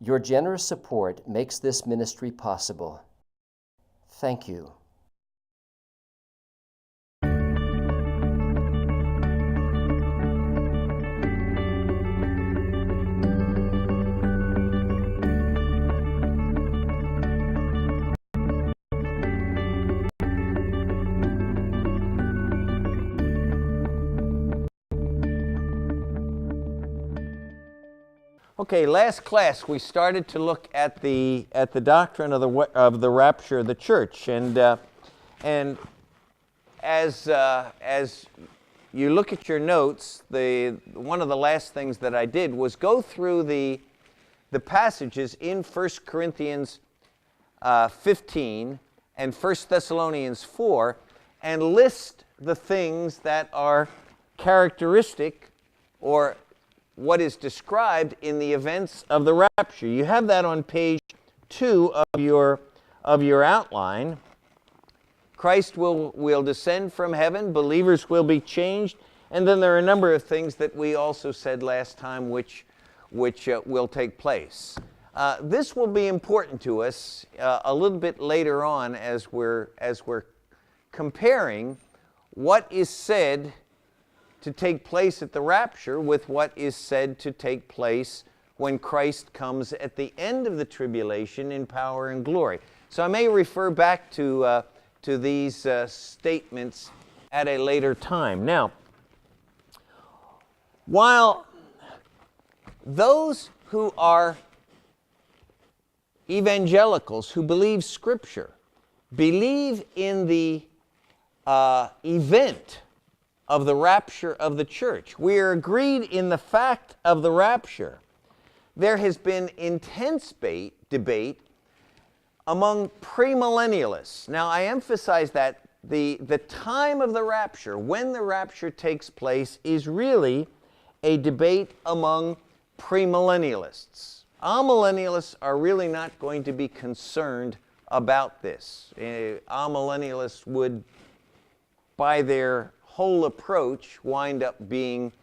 Your generous support makes this ministry possible. Thank you. Okay, last class we started to look at the doctrine of the rapture of the church, and as you look at your notes, one of the last things that I did was go through the passages in 1 Corinthians 15 and 1 Thessalonians 4 and list the things that are characteristic or what is described in the events of the rapture. You have that on page 2 of your outline. Christ will descend from heaven, believers will be changed, and then there are a number of things that we also said last time which will take place. This will be important to us a little bit later on as we're comparing what is said to take place at the rapture with what is said to take place when Christ comes at the end of the tribulation in power and glory. So I may refer back to these statements at a later time. Now, while those who are evangelicals, who believe Scripture, believe in the event of the rapture of the church, we are agreed in the fact of the rapture. There has been intense debate among premillennialists. Now, I emphasize that the time of the rapture, when the rapture takes place, is really a debate among premillennialists. Amillennialists are really not going to be concerned about this. Amillennialists would, by their whole approach, wind up being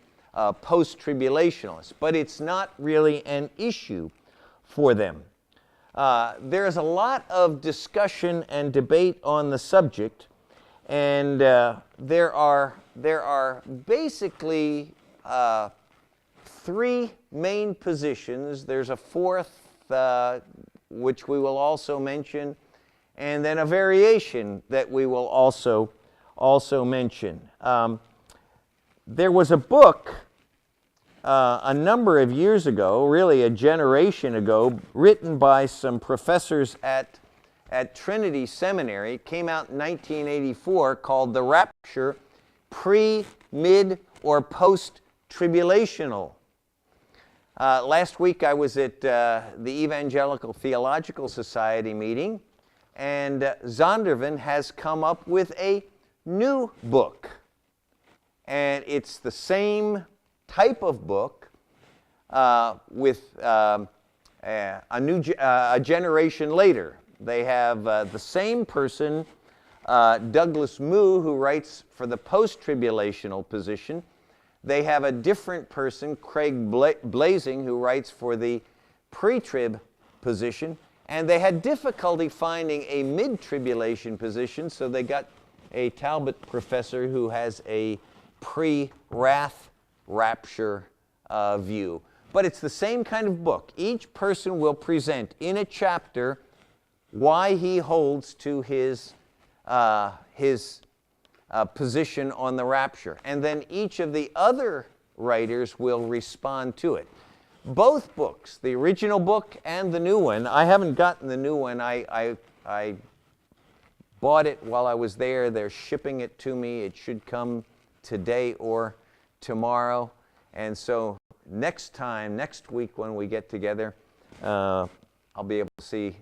post-tribulationists, but it's not really an issue for them. There's a lot of discussion and debate on the subject, and there are basically three main positions. There's a fourth, which we will also mention, and then a variation that we will also mention. There was a book a number of years ago, really a generation ago, written by some professors at Trinity Seminary. It came out in 1984, called The Rapture, Pre-, Mid-, or Post-Tribulational. Last week I was at the Evangelical Theological Society meeting, and Zondervan has come up with a new book. And it's the same type of book with a generation later. They have the same person, Douglas Moo, who writes for the post-tribulational position. They have a different person, Craig Blazing, who writes for the pre-trib position. And they had difficulty finding a mid-tribulation position, so they got a Talbot professor who has a pre-wrath rapture view. But it's the same kind of book. Each person will present in a chapter why he holds to his position on the rapture. And then each of the other writers will respond to it. Both books, the original book and the new one, I haven't gotten the new one. I bought it while I was there. They're shipping it to me. It should come today or tomorrow. And so next week when we get together, I'll be able to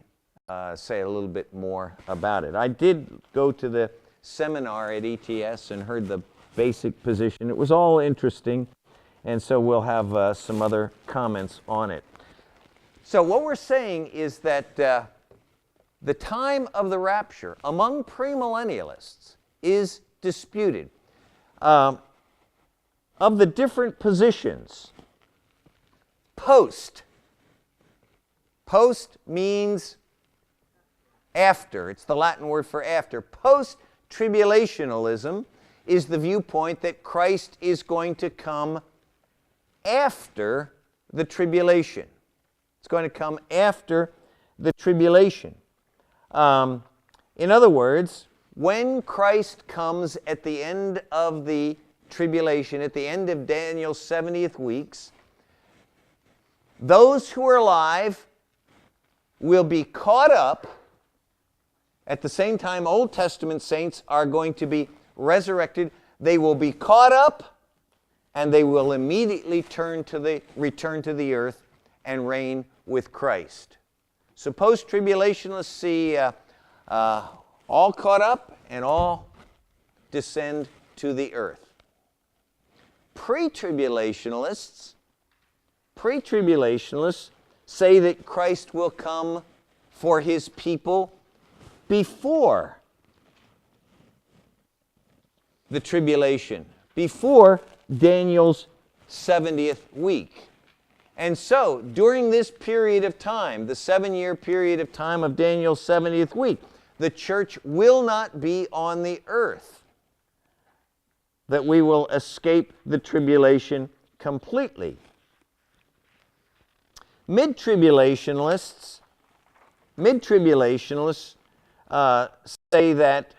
say a little bit more about it. I did go to the seminar at ETS and heard the basic position. It was all interesting, and so we'll have some other comments on it. So what we're saying is that the time of the rapture among premillennialists is disputed. Of the different positions, post Post means after. It's the Latin word for after. Post-tribulationalism is the viewpoint that Christ is going to come after the tribulation. It's going to come after the tribulation. In other words, when Christ comes at the end of the tribulation, at the end of Daniel's 70th weeks, those who are alive will be caught up. At the same time, Old Testament saints are going to be resurrected. They will be caught up, and they will immediately return to the earth and reign with Christ. So post-tribulationists see all caught up and all descend to the earth. Pretribulationists say that Christ will come for his people before the tribulation, before Daniel's 70th week. And so, during this period of time, the 7-year period of time of Daniel's 70th week, the church will not be on the earth, that we will escape the tribulation completely. Mid-tribulationists say that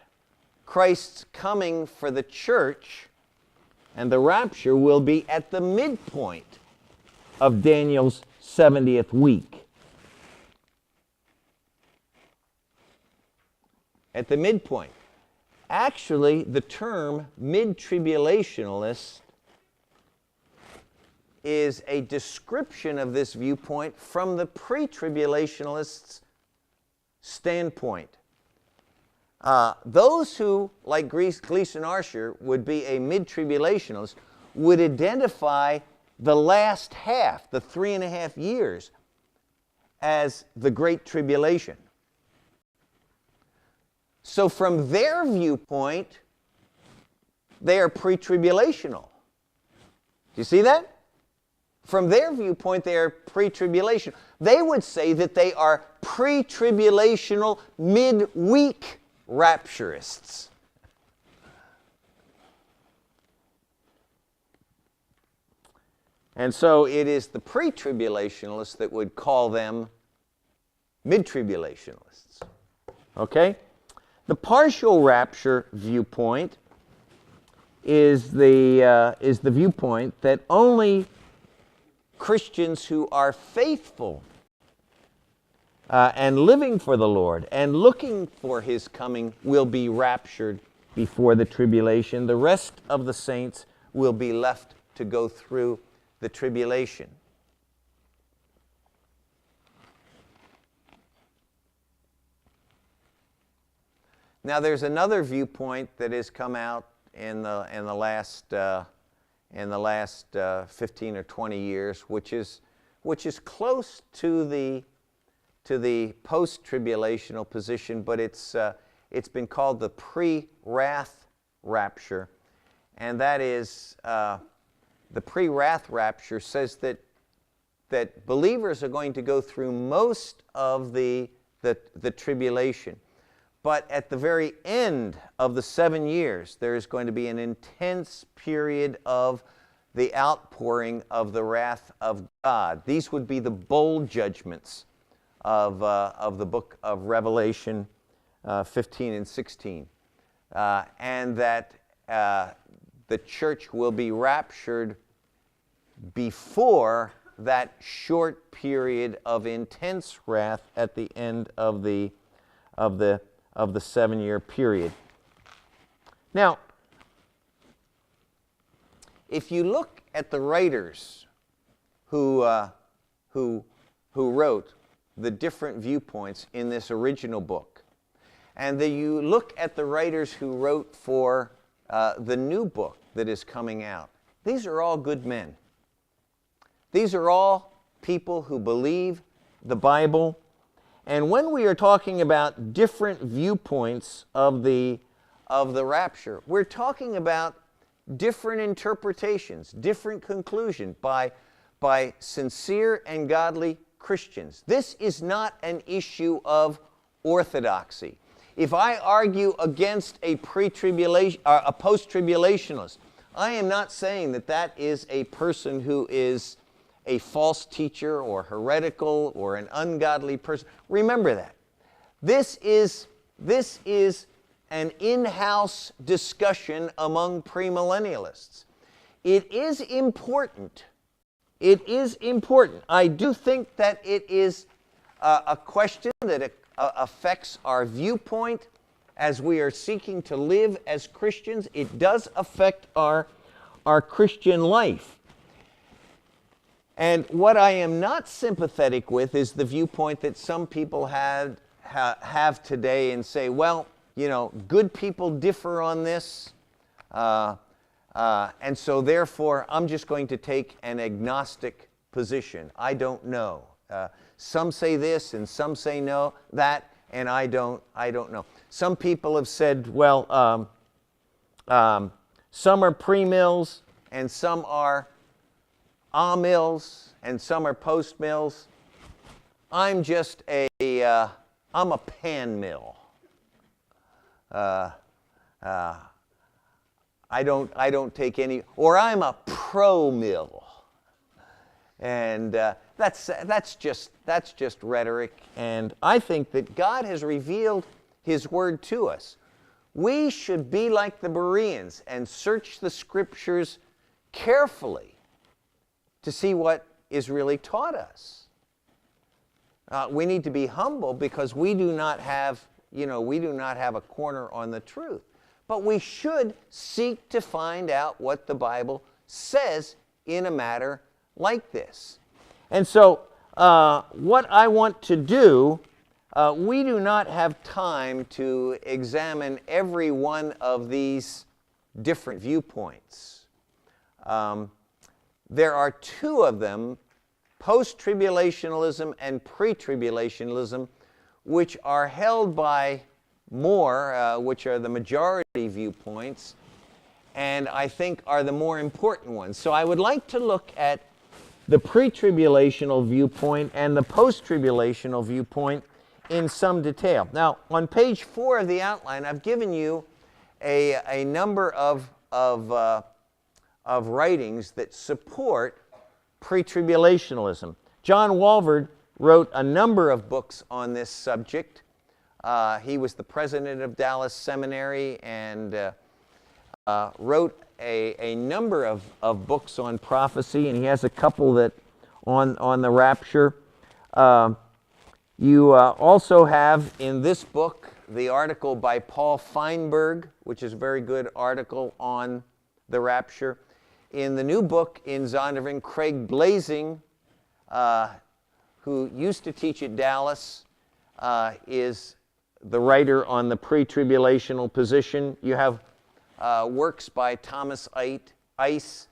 Christ's coming for the church and the rapture will be at the midpoint of Daniel's 70th week. At the midpoint. Actually, the term mid-tribulationalist is a description of this viewpoint from the pre-tribulationalists' standpoint. Those who, like Gleason Archer, would be a mid-tribulationalist, would identify the last half, the 3.5 years, as the Great Tribulation. So from their viewpoint, they are pre-tribulational. Do you see that? From their viewpoint, they are pre-tribulation. They would say that they are pre-tribulational, mid-week rapturists. And so it is the pre-tribulationalists that would call them mid-tribulationists. Okay? The partial rapture viewpoint is the viewpoint that only Christians who are faithful and living for the Lord and looking for his coming will be raptured before the tribulation. The rest of the saints will be left to go through the tribulation. Now there's another viewpoint that has come out in the last 15 or 20 years, which is close to the post-tribulational position, but it's been called the pre-wrath rapture, and that is the pre-wrath rapture says that believers are going to go through most of the tribulation. But at the very end of the 7 years, there is going to be an intense period of the outpouring of the wrath of God. These would be the bowl judgments of the book of Revelation 15 and 16. And that the church will be raptured before that short period of intense wrath at the end of the 7-year period. Now, if you look at the writers who wrote the different viewpoints in this original book, and then you look at the writers who wrote for the new book that is coming out, these are all good men. These are all people who believe the Bible. And when we are talking about different viewpoints of the rapture, we're talking about different interpretations, different conclusions by sincere and godly Christians. This is not an issue of orthodoxy. If I argue against a post-tribulationalist, I am not saying that that is a person who is a false teacher or heretical or an ungodly person. Remember that. This is an in-house discussion among premillennialists. It is important. It is important. I do think that it is a question that affects our viewpoint as we are seeking to live as Christians. It does affect our Christian life. And what I am not sympathetic with is the viewpoint that some people have today and say, well, you know, good people differ on this, and so therefore I'm just going to take an agnostic position. I don't know. Some say this and some say no, that, and I don't know. Some people have said, well, some are pre-mills and some are mills and some are post-mills. I'm just I'm a pan mill. I don't take any, or I'm a pro-mill. And that's just rhetoric. And I think that God has revealed His Word to us. We should be like the Bereans and search the Scriptures carefully to see what is really taught us. We need to be humble because we do not have a corner on the truth. But we should seek to find out what the Bible says in a matter like this. And so what I want to do, we do not have time to examine every one of these different viewpoints. There are two of them, post-tribulationalism and pre-tribulationism, which are held by more, which are the majority viewpoints, and I think are the more important ones. So I would like to look at the pre-tribulational viewpoint and the post-tribulational viewpoint in some detail. Now, on page 4 of the outline, I've given you a number of writings that support pre-tribulationalism. John Walvoord wrote a number of books on this subject. He was the president of Dallas Seminary and wrote a number of books on prophecy, and he has a couple that on the rapture. You also have in this book the article by Paul Feinberg, which is a very good article on the rapture. In the new book in Zondervan, Craig Blazing, who used to teach at Dallas, is the writer on the pre-tribulational position. You have works by Thomas Ice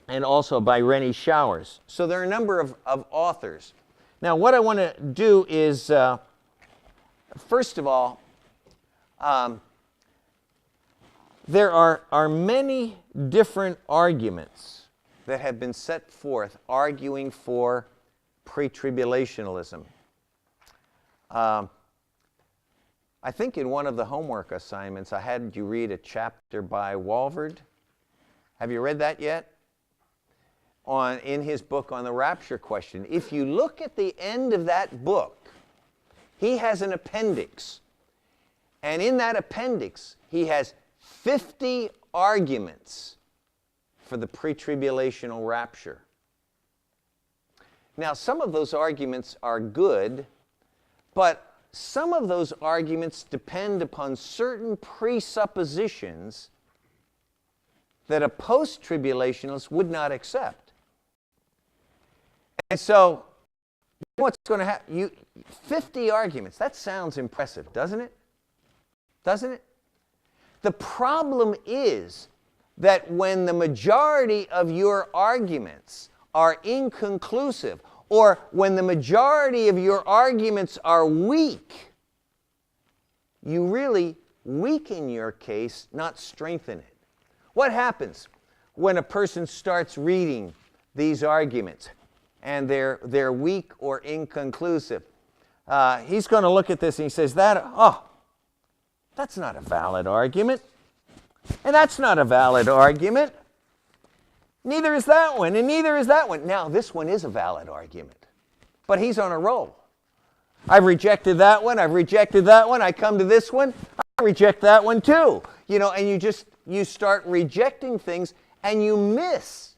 and also by Rennie Showers. So there are a number of authors. Now, what I want to do is, first of all, there are many different arguments that have been set forth arguing for pre-tribulationalism. I think in one of the homework assignments I had you read a chapter by Walvoord. Have you read that yet? In his book on the rapture question. If you look at the end of that book, he has an appendix. And in that appendix, he has 50 arguments for the pre-tribulational rapture. Now, some of those arguments are good, but some of those arguments depend upon certain presuppositions that a post-tribulationalist would not accept. And so, what's going to happen? 50 arguments. That sounds impressive, doesn't it? Doesn't it? The problem is that when the majority of your arguments are inconclusive, or when the majority of your arguments are weak, you really weaken your case, not strengthen it. What happens when a person starts reading these arguments? and they're weak or inconclusive. He's going to look at this and he says, that's not a valid argument. And that's not a valid argument. Neither is that one, and neither is that one. Now, this one is a valid argument, but he's on a roll. I've rejected that one, I've rejected that one, I come to this one, I reject that one too. And you start rejecting things, and you miss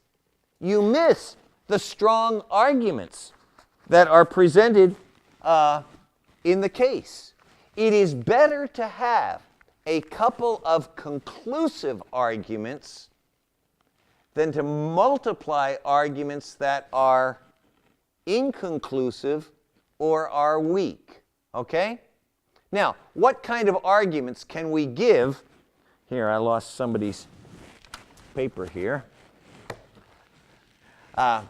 the strong arguments that are presented in the case. It is better to have a couple of conclusive arguments than to multiply arguments that are inconclusive or are weak. Okay? Now, what kind of arguments can we give? Here, I lost somebody's paper here. What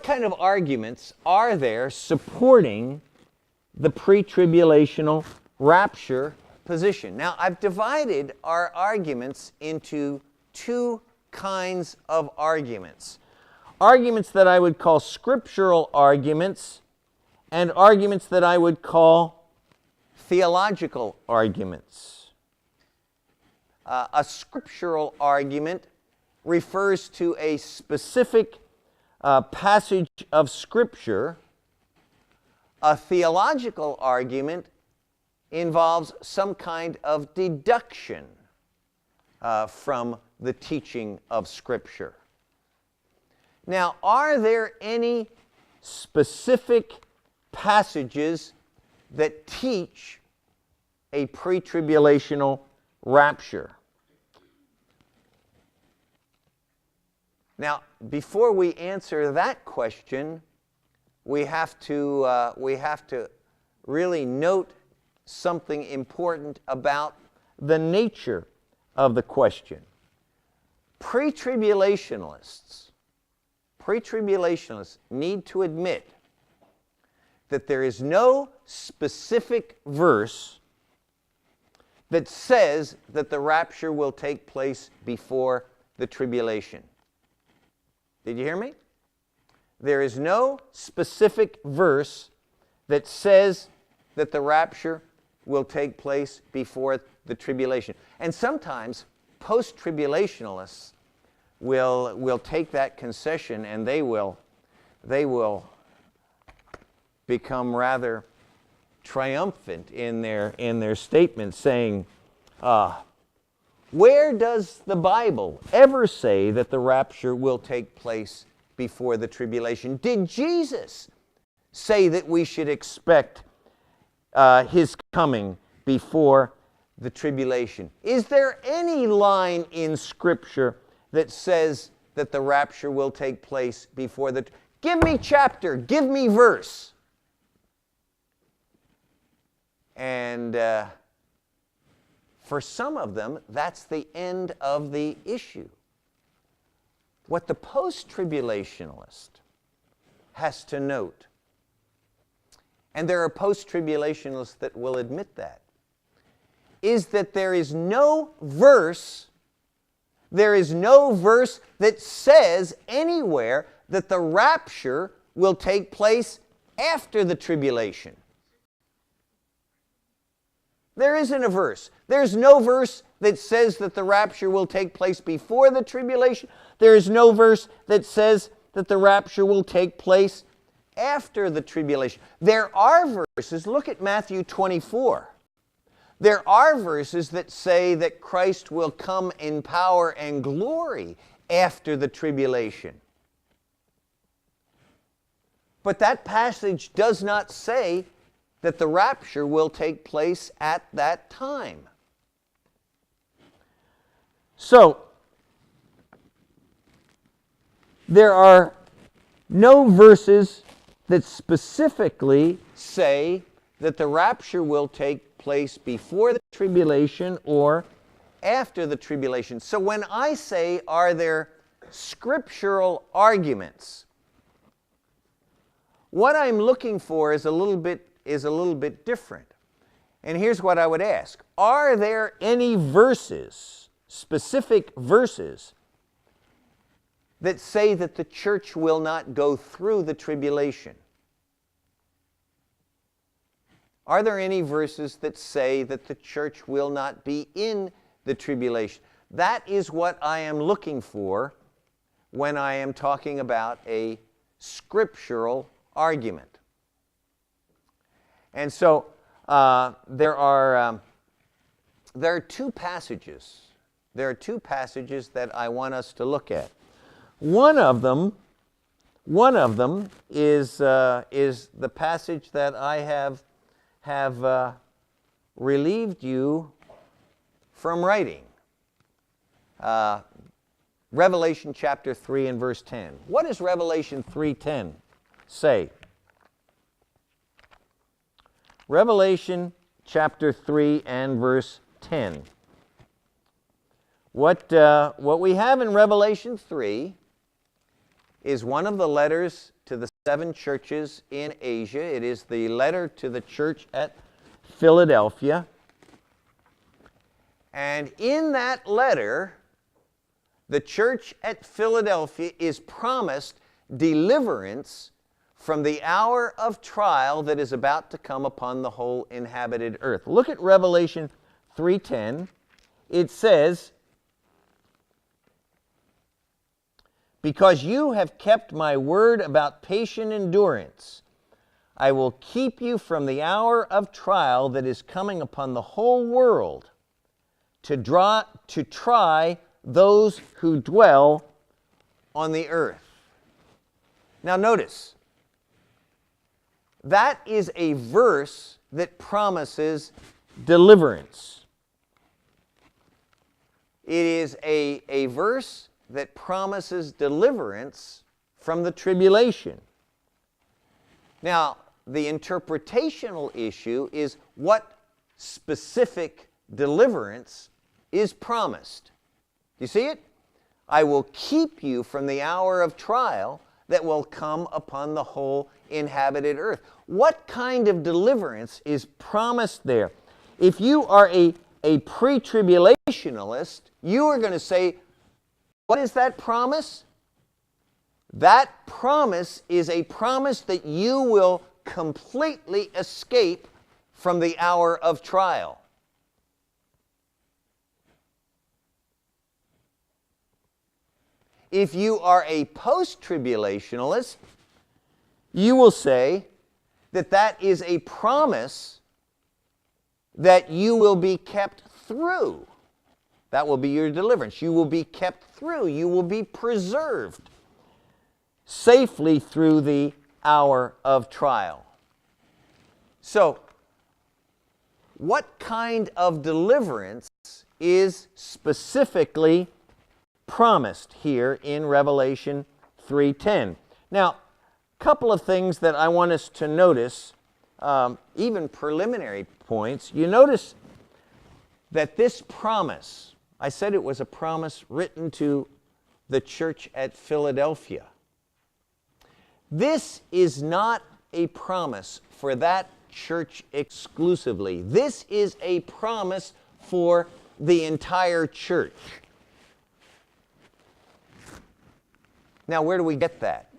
kind of arguments are there supporting the pre-tribulational rapture position? Now, I've divided our arguments into two kinds of arguments. Arguments that I would call scriptural arguments, and arguments that I would call theological arguments. A scriptural argument refers to a specific passage of Scripture. A theological argument involves some kind of deduction from the teaching of Scripture. Now, are there any specific passages that teach a pre-tribulational rapture? Now, before we answer that question, we have to really note something important about the nature of the question. Pretribulationists need to admit that there is no specific verse that says that the rapture will take place before the tribulation. Did you hear me? There is no specific verse that says that the rapture will take place before the tribulation. And sometimes post-tribulationalists will take that concession, and they will become rather triumphant in their statement, saying, where does the Bible ever say that the rapture will take place before the tribulation? Did Jesus say that we should expect His coming before the tribulation? Is there any line in Scripture that says that the rapture will take place before the... Give me chapter, give me verse. And for some of them, that's the end of the issue. What the post-tribulationalist has to note, and there are post-tribulationists that will admit that, is that there is no verse that says anywhere that the rapture will take place after the tribulation. There isn't a verse. There's no verse that says that the rapture will take place before the tribulation. There is no verse that says that the rapture will take place after the tribulation. There are verses, look at Matthew 24. There are verses that say that Christ will come in power and glory after the tribulation. But that passage does not say that the rapture will take place at that time. So, there are no verses that specifically say that the rapture will take place before the tribulation or after the tribulation. So when I say, are there scriptural arguments, what I'm looking for is a little bit different. And here's what I would ask. Are there any verses, specific verses, that say that the church will not go through the tribulation? Are there any verses that say that the church will not be in the tribulation? That is what I am looking for when I am talking about a scriptural argument. And so there are two passages. There are two passages that I want us to look at. One of them is the passage that I have relieved you from writing. Revelation chapter 3 and verse 10. What does Revelation 3:10 say? Revelation chapter 3 and verse 10. What we have in Revelation 3 is one of the letters to the 7 churches in Asia. It is the letter to the church at Philadelphia. And in that letter, the church at Philadelphia is promised deliverance from the hour of trial that is about to come upon the whole inhabited earth. Look at Revelation 3:10. It says, "Because you have kept my word about patient endurance, I will keep you from the hour of trial that is coming upon the whole world to try those who dwell on the earth." Now notice, that is a verse that promises deliverance. It is a verse that promises deliverance from the tribulation. Now, the interpretational issue is what specific deliverance is promised. You see it? I will keep you from the hour of trial that will come upon the whole inhabited earth. What kind of deliverance is promised there? If you are a pre-tribulationalist, you are going to say, what is that promise? That promise is a promise that you will completely escape from the hour of trial. If you are a post-tribulationalist, you will say that that is a promise that you will be kept through. That will be your deliverance. You will be kept through. You will be preserved safely through the hour of trial. So, what kind of deliverance is specifically promised here in Revelation 3:10? Now, a couple of things that I want us to notice, even preliminary points. You notice that this promise, I said it was a promise written to the church at Philadelphia. This is not a promise for that church exclusively. This is a promise for the entire church. Now, where do we get that?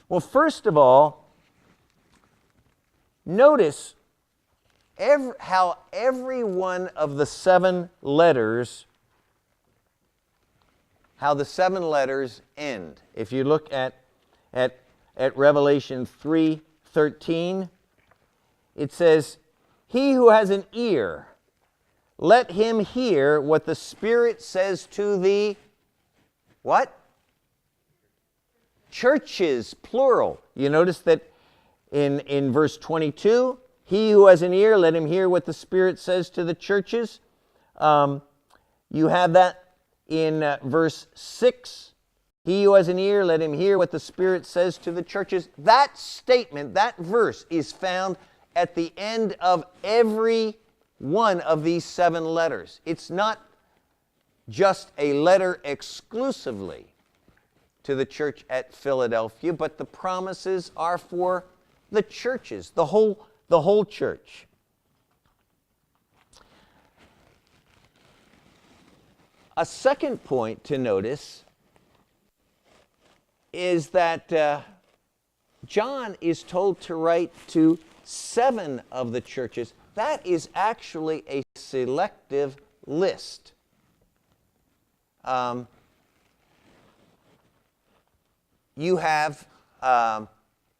Well, first of all, notice how every one of the 7 letters, how the 7 letters end. If you look at Revelation 3:13, it says, "He who has an ear, let him hear what the Spirit says to the," what? Churches, plural. You notice that in verse 22, "He who has an ear, let him hear what the Spirit says to the churches." You have that in verse 6. "He who has an ear, let him hear what the Spirit says to the churches." That statement, that verse, is found at the end of every one of these 7 letters. It's not just a letter exclusively to the church at Philadelphia, but the promises are for the churches, the whole church. A second point to notice is that John is told to write to 7 of the churches. That is actually a selective list. You have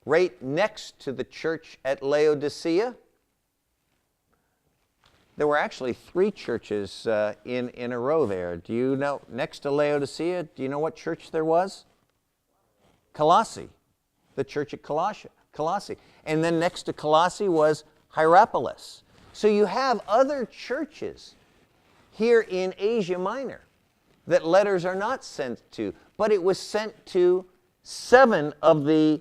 right next to the church at Laodicea, there were actually 3 churches in a row there. Do you know, next to Laodicea, do you know what church there was? Colossae, the church at Colossae. And then next to Colossae was Hierapolis. So you have other churches here in Asia Minor that letters are not sent to, but it was sent to 7 of the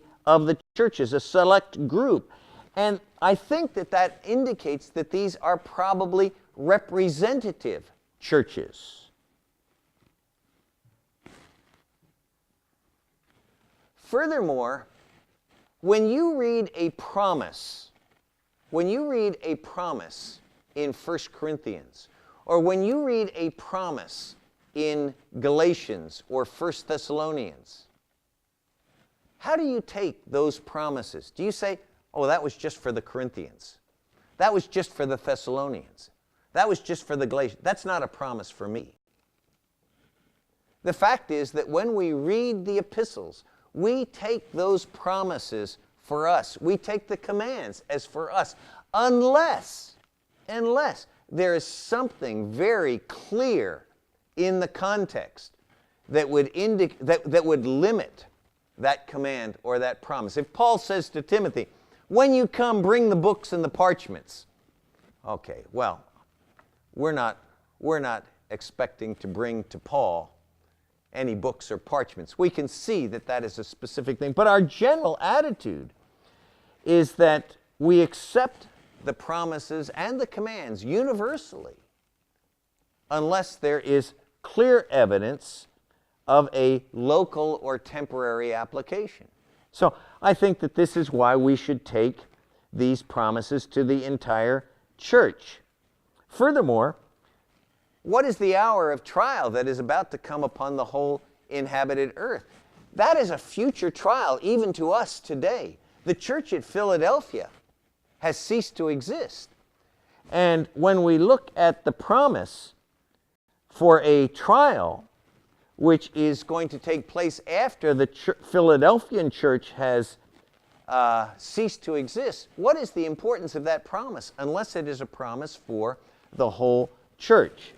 churches, a select group. And I think that indicates that these are probably representative churches. Furthermore, when you read a promise in 1 Corinthians, or when you read a promise in Galatians or 1 Thessalonians, how do you take those promises? Do you say, oh, that was just for the Corinthians. That was just for the Thessalonians. That was just for the Galatians. That's not a promise for me. The fact is that when we read the epistles, we take those promises for us. We take the commands as for us, unless there is something very clear in the context that would that would limit that command or that promise. If Paul says to Timothy, when you come, bring the books and the parchments. Okay, well, we're not expecting to bring to Paul any books or parchments. We can see that that is a specific thing. But our general attitude is that we accept the promises and the commands universally, unless there is clear evidence of a local or temporary application. So I think that this is why we should take these promises to the entire church. Furthermore, what is the hour of trial that is about to come upon the whole inhabited earth? That is a future trial even to us today. The church at Philadelphia has ceased to exist. And when we look at the promise for a trial, which is going to take place after the Philadelphian church has ceased to exist, what is the importance of that promise unless it is a promise for the whole church?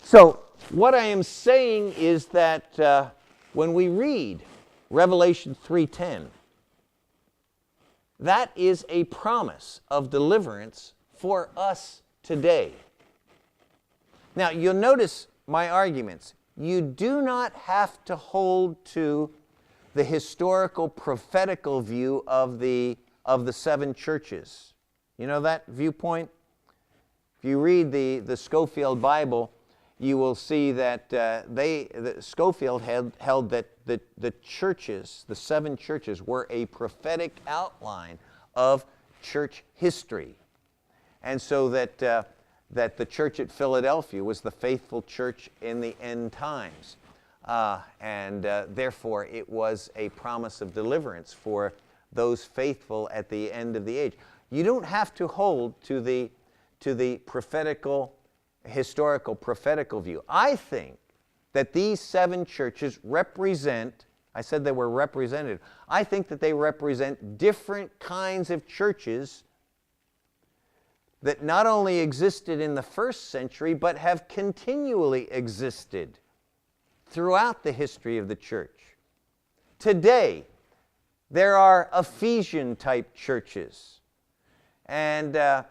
So what I am saying is that when we read Revelation 3:10, that is a promise of deliverance for us today. Now, you'll notice my arguments. You do not have to hold to the historical prophetical view of the 7 churches. You know that viewpoint? If you read the Scofield Bible, you will see that Scofield held that the churches, the 7 churches, were a prophetic outline of church history. And so that the church at Philadelphia was the faithful church in the end times. Therefore, it was a promise of deliverance for those faithful at the end of the age. You don't have to hold to the historical prophetical view. I think that these 7 churches represent, I said they were representative, I think that they represent different kinds of churches that not only existed in the first century, but have continually existed throughout the history of the church. Today, there are Ephesian-type churches and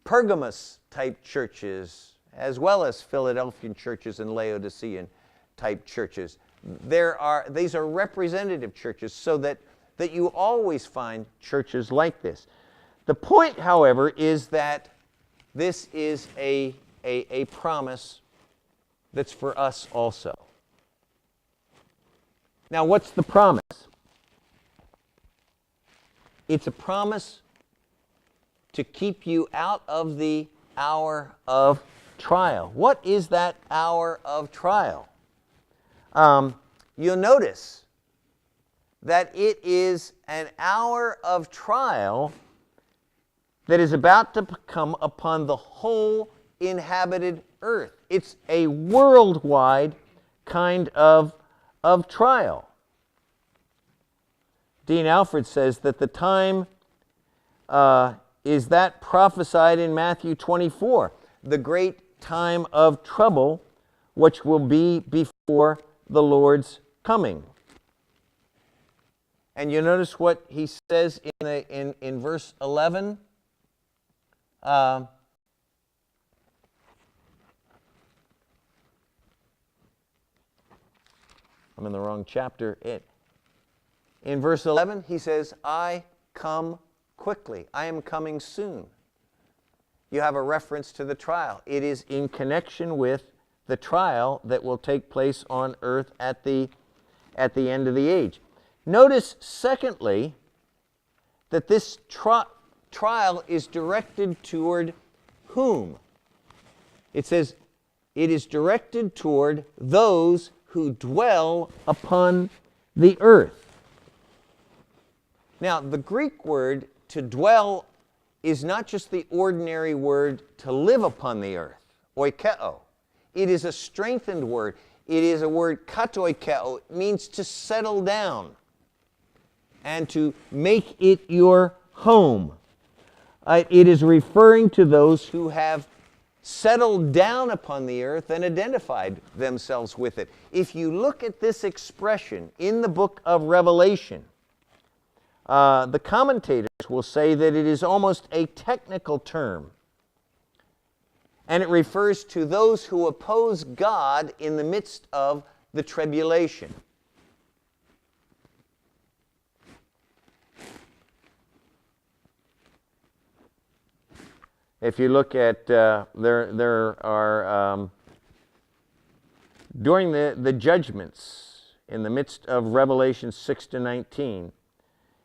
Pergamos-type churches, as well as Philadelphian churches and Laodicean-type churches. These are representative churches, so that you always find churches like this. The point, however, is that this is a promise that's for us also. Now, what's the promise? It's a promise to keep you out of the hour of trial. What is that hour of trial? you'll notice that it is an hour of trial that is about to come upon the whole inhabited earth. It's a worldwide kind of trial. Dean Alford says that the time is that prophesied in Matthew 24, the great time of trouble, which will be before the Lord's coming. And you notice what he says in verse 11? I'm in the wrong chapter. In verse 11, he says, I come quickly. I am coming soon. You have a reference to the trial. It is in connection with the trial that will take place on earth at the end of the age. Notice, secondly, that this trial is directed toward whom? It says, it is directed toward those who dwell upon the earth. Now, the Greek word to dwell is not just the ordinary word to live upon the earth, oikeo. It is a strengthened word. It is a word katoikeo. It means to settle down and to make it your home. It is referring to those who have settled down upon the earth and identified themselves with it. If you look at this expression in the book of Revelation, the commentators will say that it is almost a technical term, and it refers to those who oppose God in the midst of the tribulation. If you look at, there are, during the judgments in the midst of Revelation 6 to 19,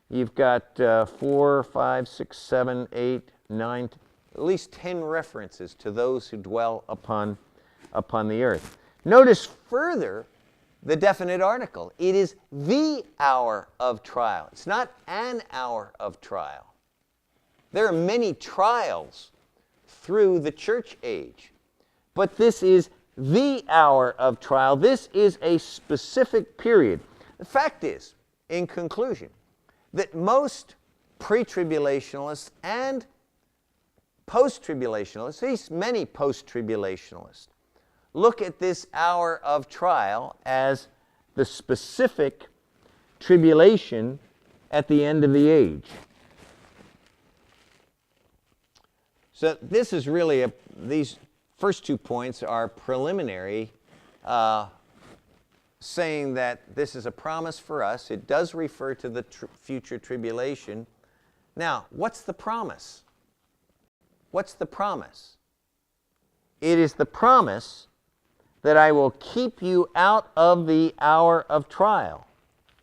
you've got 4, 5, 6, 7, 8, 9, at least 10 references to those who dwell upon the earth. Notice further the definite article. It is the hour of trial. It's not an hour of trial. There are many trials through the church age, but this is the hour of trial. This is a specific period. The fact is, in conclusion, that most pre-tribulationalists and post-tribulationalists, at least many post-tribulationalists, look at this hour of trial as the specific tribulation at the end of the age. So this is really these first 2 points are preliminary, saying that this is a promise for us. It does refer to the future tribulation. Now, what's the promise? What's the promise? It is the promise that I will keep you out of the hour of trial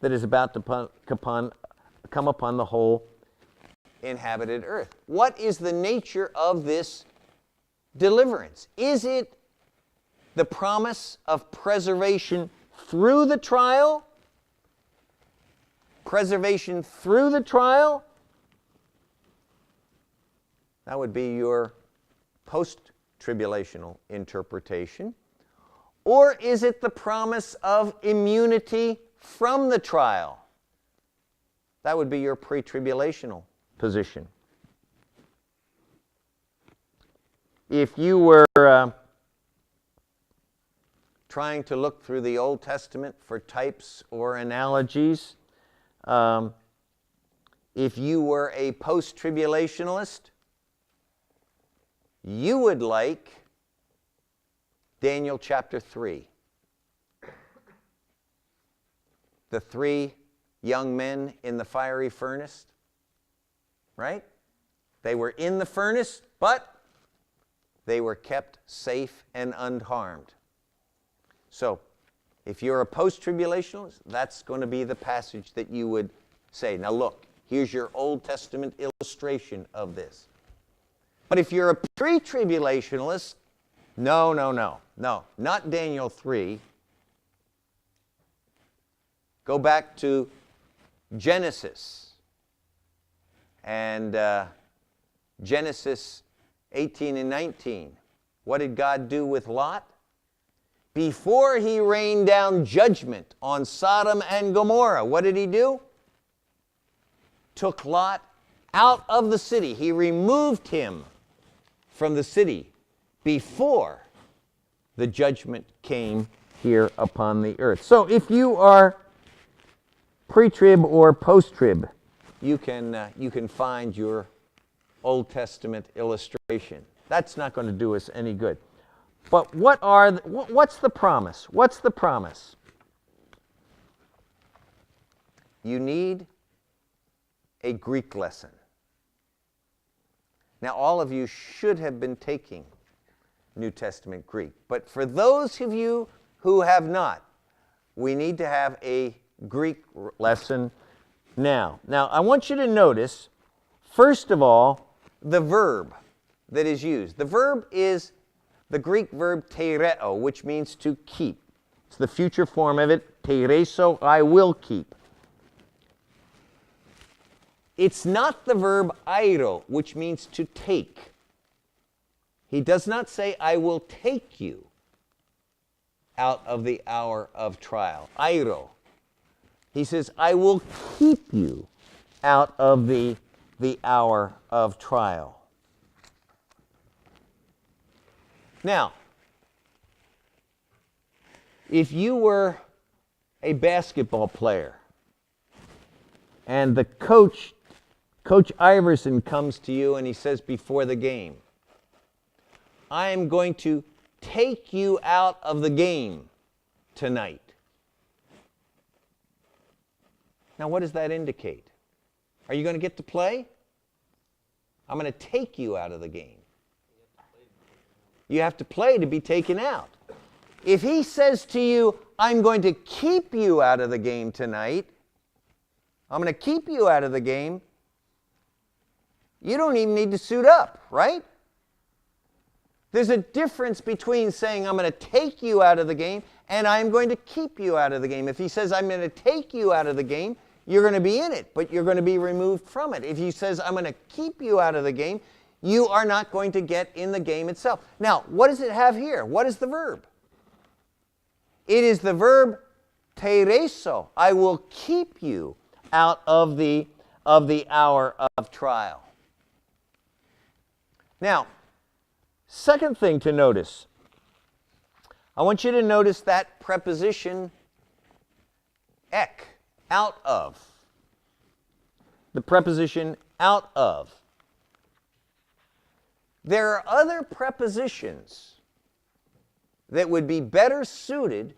that is about to come upon the whole inhabited earth. What is the nature of this deliverance? Is it the promise of preservation through the trial? Preservation through the trial? That would be your post-tribulational interpretation. Or is it the promise of immunity from the trial? That would be your pre-tribulational position. If you were trying to look through the Old Testament for types or analogies, if you were a post-tribulationalist, you would like Daniel chapter 3. The 3 young men in the fiery furnace, right? They were in the furnace, but they were kept safe and unharmed. So, if you're a post-tribulationalist, that's going to be the passage that you would say, now look, here's your Old Testament illustration of this. But if you're a pre-tribulationalist, no, not Daniel 3. Go back to Genesis. And Genesis 18 and 19. What did God do with Lot? Before he rained down judgment on Sodom and Gomorrah, what did he do? Took Lot out of the city. He removed him from the city before the judgment came here upon the earth. So if you are pre-trib or post-trib, you can find your Old Testament illustration. That's not going to do us any good. But what's the promise? What's the promise? You need a Greek lesson. Now, all of you should have been taking New Testament Greek. But for those of you who have not, we need to have a Greek lesson now. Now, I want you to notice, first of all, the verb that is used. The verb is the Greek verb tereo, which means to keep. It's the future form of it, tereso, I will keep. It's not the verb airo, which means to take. He does not say, I will take you out of the hour of trial. Airo. He says, I will keep you out of the hour of trial. Now, if you were a basketball player and the Coach Iverson comes to you and he says before the game, I am going to take you out of the game tonight. Now, what does that indicate? Are you going to get to play? I'm going to take you out of the game. You have to play to be taken out. If he says to you, I'm going to keep you out of the game tonight, I'm going to keep you out of the game, you don't even need to suit up, right? There's a difference between saying, I'm going to take you out of the game, and I'm going to keep you out of the game. If he says, I'm going to take you out of the game, you're going to be in it, but you're going to be removed from it. If he says, I'm going to keep you out of the game, you are not going to get in the game itself. Now, what does it have here? What is the verb? It is the verb tereso. I will keep you out of the hour of trial. Now, second thing to notice, I want you to notice that preposition ek, out of. The preposition out of. There are other prepositions that would be better suited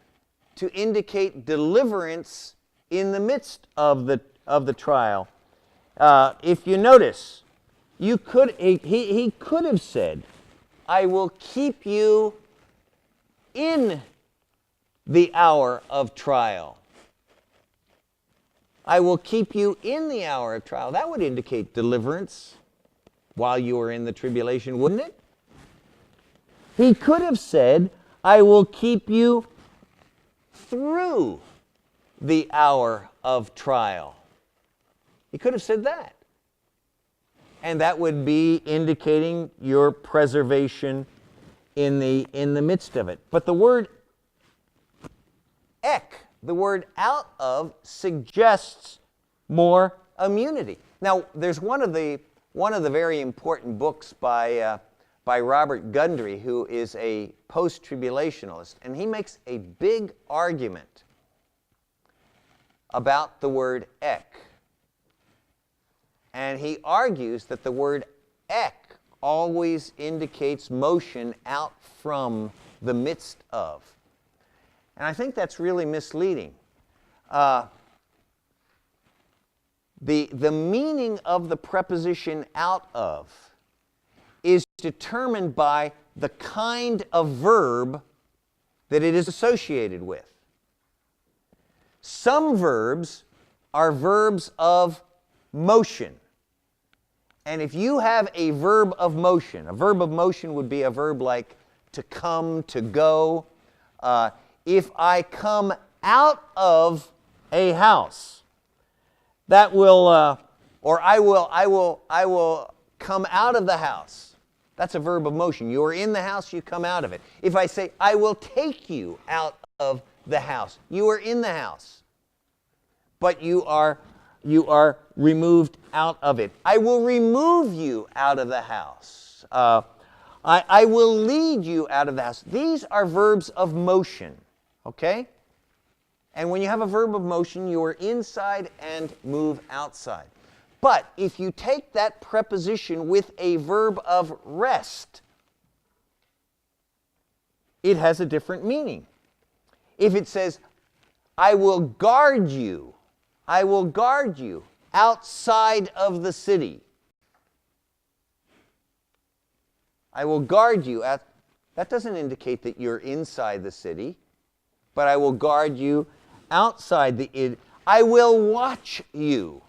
to indicate deliverance in the midst of the trial. If you notice, he could have said, I will keep you in the hour of trial. I will keep you in the hour of trial. That would indicate deliverance while you are in the tribulation, wouldn't it? He could have said, I will keep you through the hour of trial. He could have said that. And that would be indicating your preservation in the midst of it. But the word ek, the word out of, suggests more immunity. Now, there's one of the very important books by Robert Gundry, who is a post-tribulationalist, and he makes a big argument about the word ek. And he argues that the word ek always indicates motion out from the midst of. And I think that's really misleading. The meaning of the preposition out of is determined by the kind of verb that it is associated with. Some verbs are verbs of motion. And if you have a verb of motion would be a verb like to come, to go. If I come out of a house. That will, or I will come out of the house. That's a verb of motion. You are in the house, you come out of it. If I say, I will take you out of the house, you are in the house, but you are removed out of it. I will remove you out of the house. I will lead you out of the house. These are verbs of motion, okay? And when you have a verb of motion, you are inside and move outside. But if you take that preposition with a verb of rest, it has a different meaning. If it says, I will guard you outside of the city. I will guard you. That doesn't indicate that you're inside the city, but I will guard you outside the. I will watch you.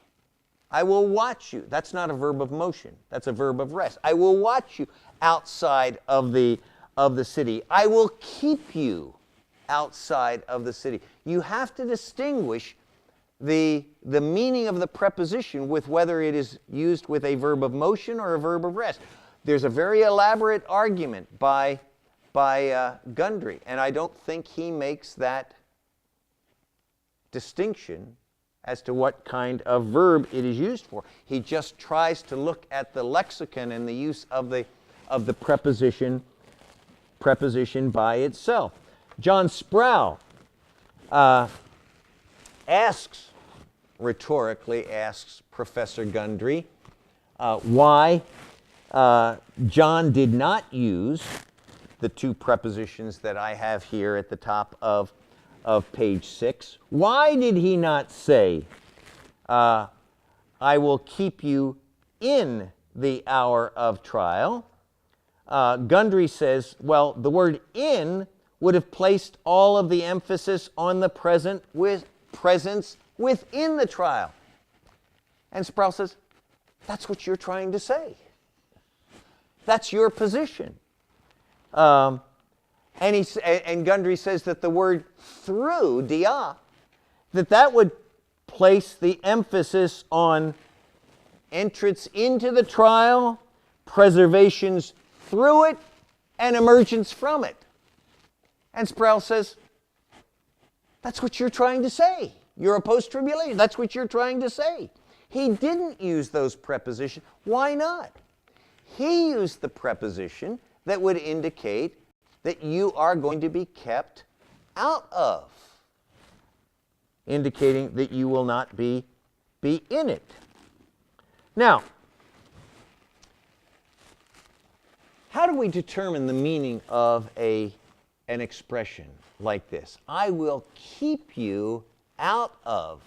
I will watch you. That's not a verb of motion. That's a verb of rest. I will watch you outside of the city. I will keep you outside of the city. You have to distinguish the meaning of the preposition with whether it is used with a verb of motion or a verb of rest. There's a very elaborate argument by Gundry, and I don't think he makes that distinction as to what kind of verb it is used for. He just tries to look at the lexicon and the use of the preposition by itself. John Sproul rhetorically asks Professor Gundry why John did not use the two prepositions that I have here at the top of page 6. Why did he not say, I will keep you in the hour of trial? Gundry says, well, the word in would have placed all of the emphasis on the presence within the trial. And Sproul says, that's what you're trying to say. That's your position. And Gundry says that the word through, dia, that would place the emphasis on entrance into the trial, preservations through it, and emergence from it. And Sproul says, that's what you're trying to say. You're a post-tribulation. That's what you're trying to say. He didn't use those prepositions. Why not? He used the preposition that would indicate that you are going to be kept out of, indicating that you will not be in it. Now, how do we determine the meaning of an expression like this? I will keep you out of.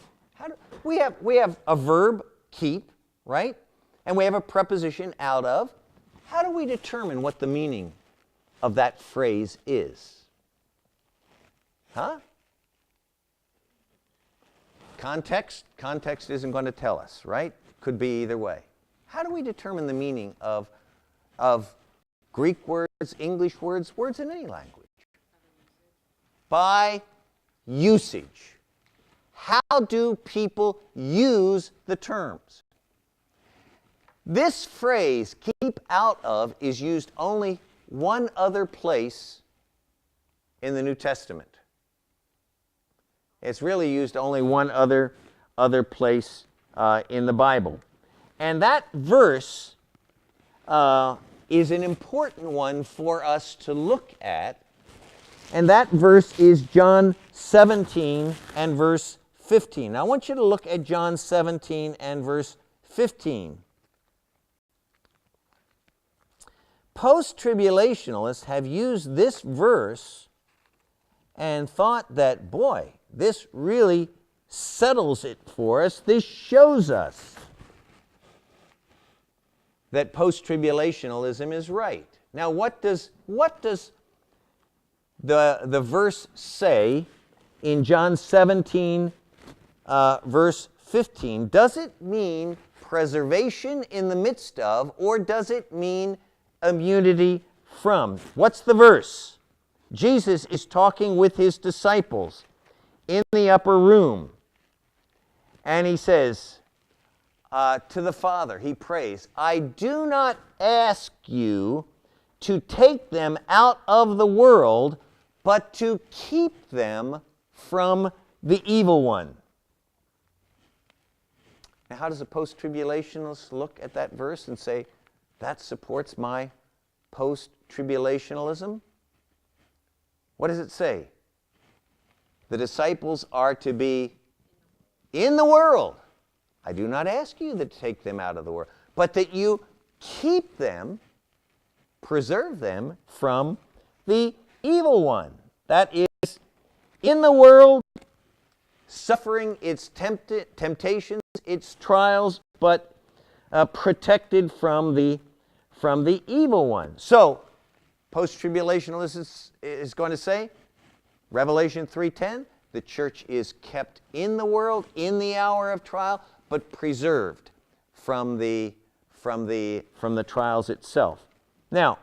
We have a verb, keep, right? And we have a preposition, out of. How do we determine what the meaning of that phrase is? Huh? Context isn't going to tell us, right? Could be either way. How do we determine the meaning of Greek words, English words in any language? By usage. How do people use the terms? This phrase, keep out of, is used only one other place in the New Testament. It's really used only one other place in the Bible. And that verse is an important one for us to look at. And that verse is John 17 and verse 15. Now I want you to look at John 17 and verse 15. Post-tribulationalists have used this verse and thought that, boy, this really settles it for us. This shows us that post-tribulationalism is right. Now, what does the verse say in John 17, verse 15? Does it mean preservation in the midst of, or does it mean immunity from? What's the verse? Jesus is talking with his disciples in the upper room. And he says to the Father, he prays, I do not ask you to take them out of the world, but to keep them from the evil one. Now, how does a post-tribulationalist look at that verse and say, that supports my post-tribulationalism? What does it say? The disciples are to be in the world. I do not ask you to take them out of the world, but that you keep them, preserve them from the evil one. That is, in the world, suffering its temptations, its trials, but protected from the evil one. So, post-tribulationalist is going to say, Revelation 3:10, the church is kept in the world, in the hour of trial, but preserved from the trials itself. Now,